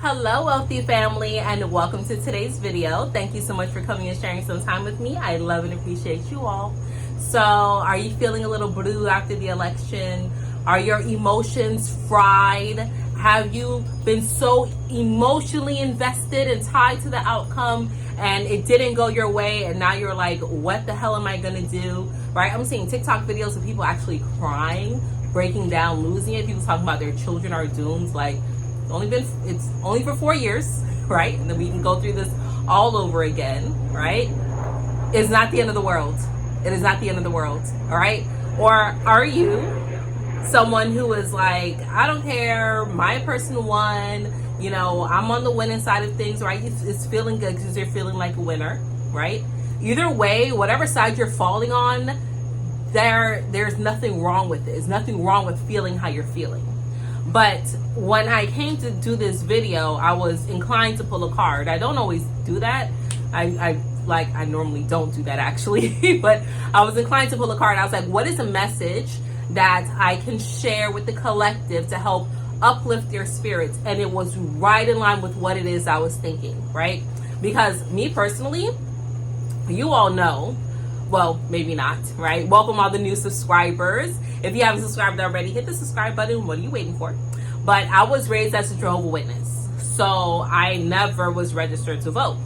Hello, wealthy family, and welcome to today's video. Thank you so much for coming and sharing some time with me. I love and appreciate you all. So, are you feeling a little blue after the election? Are your emotions fried? Have you been so emotionally invested and tied to the outcome and it didn't go your way, and now you're like, what the hell am I gonna do? Right? I'm seeing TikTok videos of people actually crying, breaking down, losing it. People talking about their children are doomed. Like, it's only for 4 years, right? And then we can go through this all over again, right? It's not the end of the world. It is not the end of the world, all right? Or are you someone who is like, I don't care, my person won, you know, I'm on the winning side of things, right? It's feeling good because you're feeling like a winner, right? Either way, whatever side you're falling on, there's nothing wrong with it. There's nothing wrong with feeling how you're feeling. But when I came to do this video, I was inclined to pull a card. I don't always do that. I normally don't do that actually, but I was inclined to pull a card. I was like, what is a message that I can share with the collective to help uplift their spirits? And it was right in line with what it is I was thinking, right? Because me personally, you all know, well, maybe not, right? Welcome all the new subscribers. If you haven't subscribed already, hit the subscribe button. What are you waiting for? But I was raised as a Jehovah's Witness, so I never was registered to vote.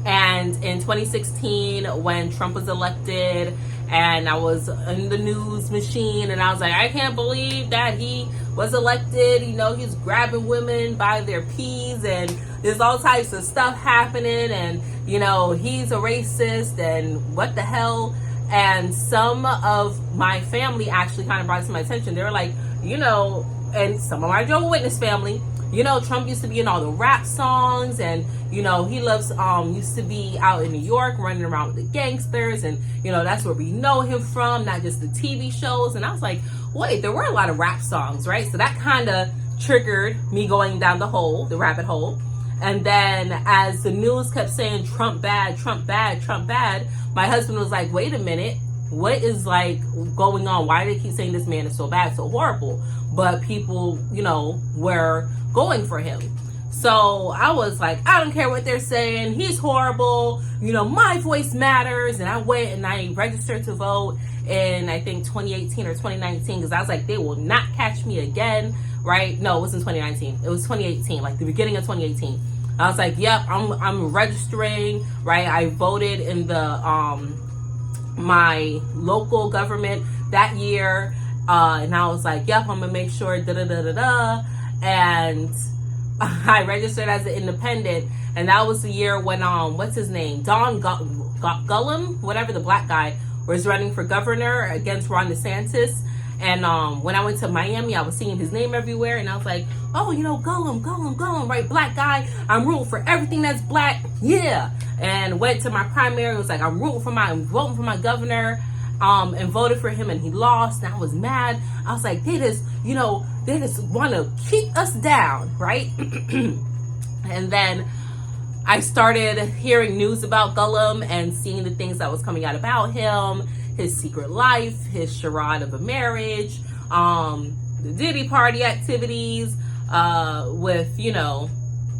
And in 2016, when Trump was elected, and I was in the news machine, and I was like, I can't believe that he was elected. You know, he's grabbing women by their peas, and there's all types of stuff happening, and you know, he's a racist, and what the hell? And some of my family actually kind of brought it to my attention. They were like, you know, and some of my Jehovah's Witness family, you know, Trump used to be in all the rap songs, and you know, he used to be out in New York running around with the gangsters, and you know, that's where we know him from, not just the TV shows. And I was like, wait, there were a lot of rap songs, right? So that kind of triggered me going down the rabbit hole. And then as the news kept saying Trump bad, Trump bad, Trump bad, my husband was like, wait a minute, what is like going on? Why do they keep saying this man is so bad, so horrible? But people, you know, were going for him. So I was like, I don't care what they're saying. He's horrible. You know, my voice matters. And I went and I registered to vote in, I think, 2018 or 2019, because I was like, they will not catch me again, right? No, it wasn't 2019. It was 2018, like the beginning of 2018. I was like, yep, I'm registering, right? I voted in the my local government that year, and I was like, yep, I'm gonna make sure, and I registered as an independent. And that was the year when what's his name, Don Gullum, whatever, the black guy, was running for governor against Ron DeSantis. And when I went to Miami, I was seeing his name everywhere, and I was like, oh, you know, Gullum, right? Black guy. I'm rooting for everything that's black. Yeah. And went to my primary. It was like, I'm voting for my governor, and voted for him, and he lost. And I was mad. I was like, they just want to keep us down, right? And then I started hearing news about Gullum and seeing the things that was coming out about him, his secret life, his charade of a marriage, the Diddy party activities with, you know,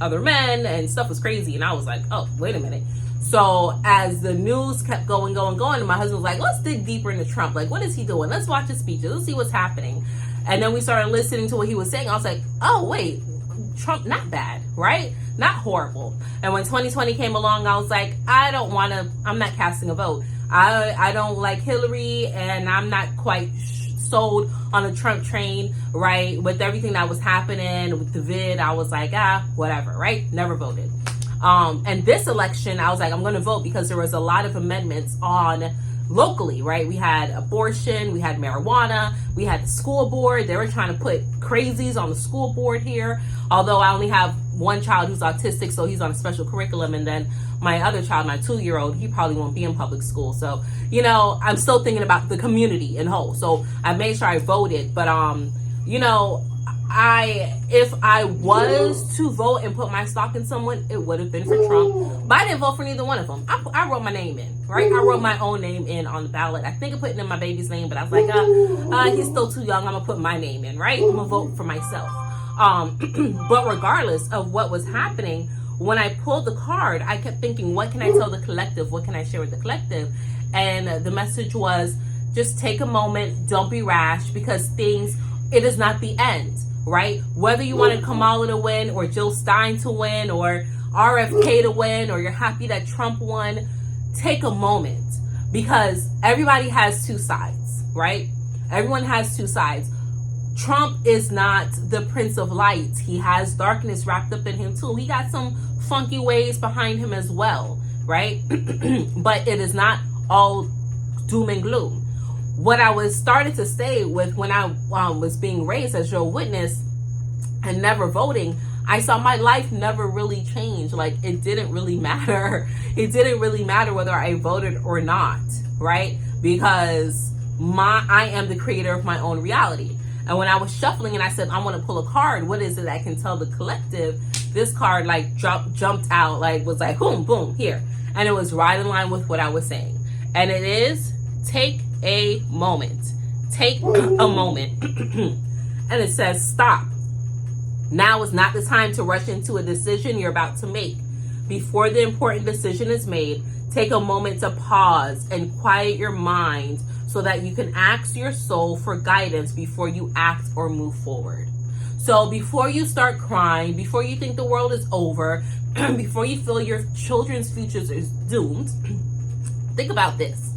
other men, and stuff was crazy. And I was like, oh, wait a minute. So as the news kept going, and my husband was like, let's dig deeper into Trump. Like, what is he doing? Let's watch his speeches. Let's see what's happening. And then we started listening to what he was saying. I was like, oh, wait, Trump, not bad, right? Not horrible. And when 2020 came along, I was like, I'm not casting a vote. I don't like Hillary, and I'm not quite sold on the Trump train, right? With everything that was happening with the vid, I was like, whatever, right? Never voted. And this election, I was like, I'm going to vote because there was a lot of amendments on locally, right? We had abortion, we had marijuana, we had the school board. They were trying to put crazies on the school board here. Although I only have one child who's autistic, so he's on a special curriculum, and then my other child, my 2-year-old, he probably won't be in public school. So, you know, I'm still thinking about the community in whole. So I made sure I voted, but you know, if I was to vote and put my stock in someone, it would have been for Trump. But I didn't vote for neither one of them. I wrote my name in, right? I wrote my own name in on the ballot. I think I put in my baby's name, but I was like, he's still too young. I'm gonna put my name in, right? I'm gonna vote for myself. But regardless of what was happening, when I pulled the card, I kept thinking, what can I tell the collective? What can I share with the collective? And the message was, just take a moment, don't be rash, because it is not the end. Right? Whether you wanted Kamala to win or Jill Stein to win or RFK to win, or you're happy that Trump won, take a moment, because everybody has two sides, right? Everyone has two sides. Trump is not the Prince of Light. He has darkness wrapped up in him too. He got some funky ways behind him as well, right? But it is not all doom and gloom. What I was started to say with when I was being raised as your witness and never voting, I saw my life never really change. Like, it didn't really matter. It didn't really matter whether I voted or not, right? Because I am the creator of my own reality. And when I was shuffling and I said, I want to pull a card, what is it I can tell the collective? This card like jumped out, like was like, boom, boom, here. And it was right in line with what I was saying. And it is, take a moment. Take a moment. And it says, stop. Now is not the time to rush into a decision you're about to make. Before the important decision is made, take a moment to pause and quiet your mind so that you can ask your soul for guidance before you act or move forward. So before you start crying, before you think the world is over, before you feel your children's futures is doomed, think about this.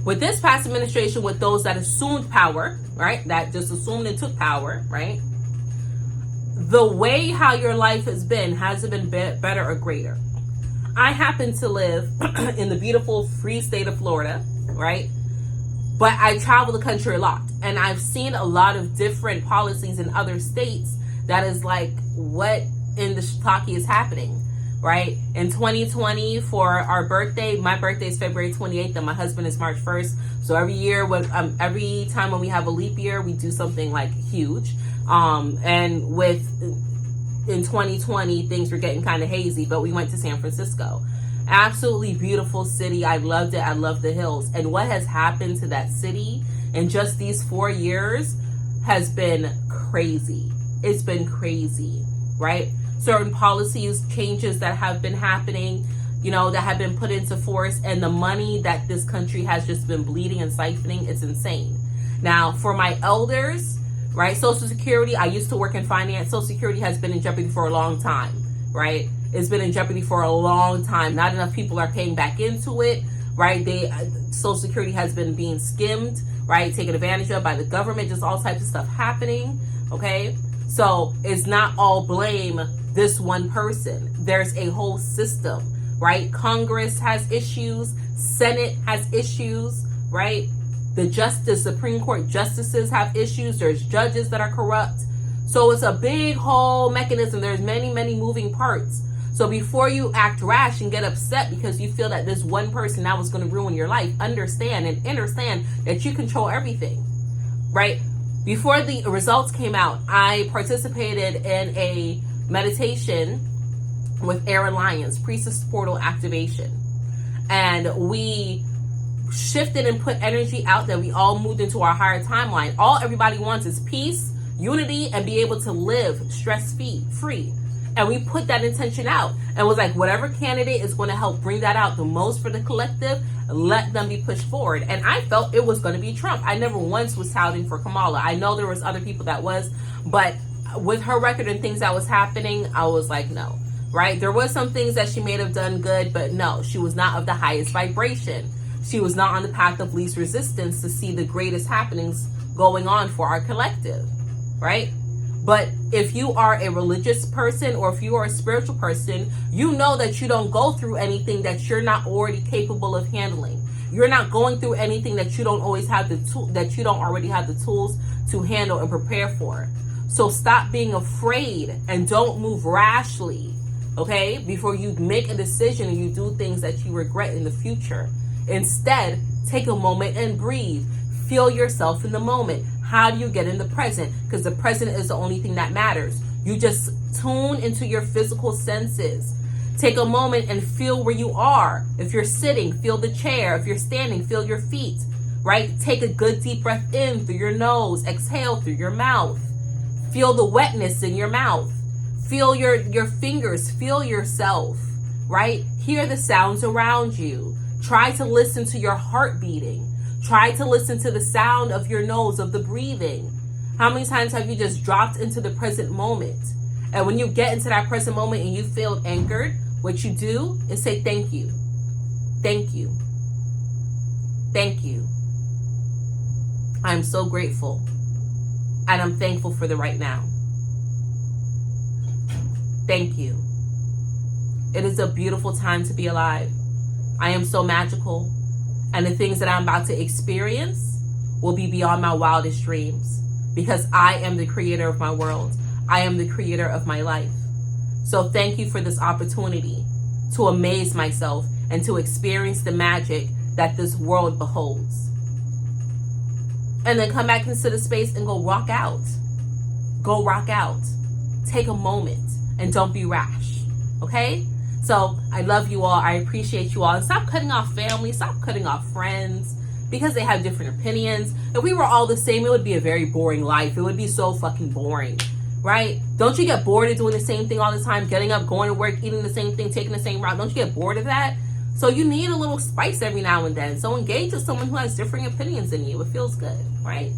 With this past administration, with those that assumed power, right, that just assumed and took power, right, the way how your life has it been better or greater? I happen to live in the beautiful free state of Florida, right? But I travel the country a lot, and I've seen a lot of different policies in other states that is like, what in the shiitake is happening? Right? In 2020, for our birthday, my birthday is February 28th and my husband is March 1st. So every year, every time when we have a leap year, we do something like huge. And in 2020, things were getting kind of hazy, but we went to San Francisco. Absolutely beautiful city. I loved it. I love the hills. And what has happened to that city in just these 4 years has been crazy. It's been crazy, right? Certain policies, changes that have been happening, you know, that have been put into force, and the money that this country has just been bleeding and siphoning, it's insane. Now, for my elders, right, Social Security, I used to work in finance. Social Security has been in jeopardy for a long time, right? It's been in jeopardy for a long time. Not enough people are paying back into it, right? Social Security has been being skimmed, right, taken advantage of by the government, just all types of stuff happening, okay? So it's not all blame this one person. There's a whole system, right? Congress has issues, Senate has issues, right? The Supreme Court justices have issues. There's judges that are corrupt. So it's a big whole mechanism. There's many, many moving parts. So before you act rash and get upset because you feel that this one person now is going to ruin your life, understand that you control everything, right? Before the results came out, I participated in a meditation with Aaron Lyons, Priestess Portal Activation. And we shifted and put energy out that we all moved into our higher timeline. All everybody wants is peace, unity, and be able to live stress-free. And we put that intention out and was like, whatever candidate is going to help bring that out the most for the collective, let them be pushed forward. And I felt it was going to be Trump. I never once was touting for Kamala. I know there was other people that was, but with her record and things that was happening, I was like, no, right? There was some things that she may have done good, but no, she was not of the highest vibration. She was not on the path of least resistance to see the greatest happenings going on for our collective, right? But if you are a religious person or if you are a spiritual person, you know that you don't go through anything that you're not already capable of handling. You're not going through anything that you don't always have that you don't already have the tools to handle and prepare for. So stop being afraid and don't move rashly, okay? Before you make a decision and you do things that you regret in the future. Instead, take a moment and breathe. Feel yourself in the moment. How do you get in the present? Because the present is the only thing that matters. You just tune into your physical senses. Take a moment and feel where you are. If you're sitting, feel the chair. If you're standing, feel your feet, right? Take a good deep breath in through your nose. Exhale through your mouth. Feel the wetness in your mouth. Feel your fingers. Feel yourself, right? Hear the sounds around you. Try to listen to your heart beating. Try to listen to the sound of your nose, of the breathing. How many times have you just dropped into the present moment? And when you get into that present moment and you feel anchored, what you do is say thank you. Thank you. Thank you. I'm so grateful. And I'm thankful for the right now. Thank you. It is a beautiful time to be alive. I am so magical. And the things that I'm about to experience will be beyond my wildest dreams. Because I am the creator of my world. I am the creator of my life. So thank you for this opportunity to amaze myself and to experience the magic that this world beholds. And then come back into the space and go rock out. Go rock out. Take a moment and don't be rash. Okay? So I love you all. I appreciate you all. And stop cutting off family. Stop cutting off friends because they have different opinions. If we were all the same, it would be a very boring life. It would be so fucking boring. Right? Don't you get bored of doing the same thing all the time? Getting up, going to work, eating the same thing, taking the same route. Don't you get bored of that? So you need a little spice every now and then. So engage with someone who has differing opinions than you. It feels good, right?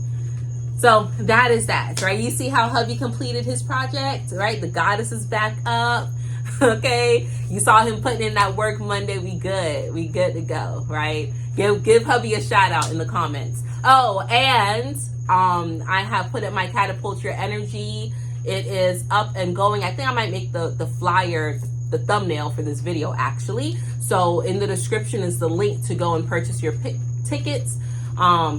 So that is that, right? You see how hubby completed his project, right? The goddess is back up. Okay, you saw him putting in that work Monday. We good to go, right? Give hubby a shout out in the comments. Oh, and I have put up my Catapult Your Energy. It is up and going. I think I might make the flyer, the thumbnail for this video actually. So in the description is the link to go and purchase your tickets.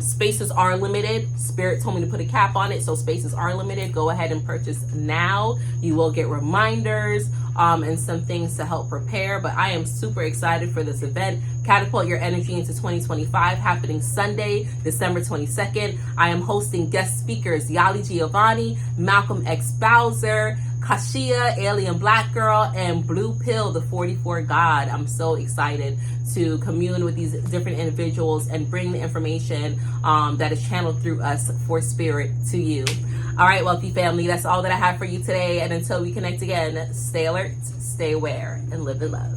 Spaces are limited. Spirit told me to put a cap on it, so spaces are limited. Go ahead and purchase now. You will get reminders and some things to help prepare, but I am super excited for this event. Catapult Your Energy into 2025, happening Sunday, December 22nd. I am hosting guest speakers Yali Giovanni, Malcolm X Bowser, Kashia, Alien Black Girl, and Blue Pill, the 44 God. I'm so excited to commune with these different individuals and bring the information that is channeled through us for spirit to you. All right, wealthy family, that's all that I have for you today. And until we connect again, stay alert, stay aware, and live in love.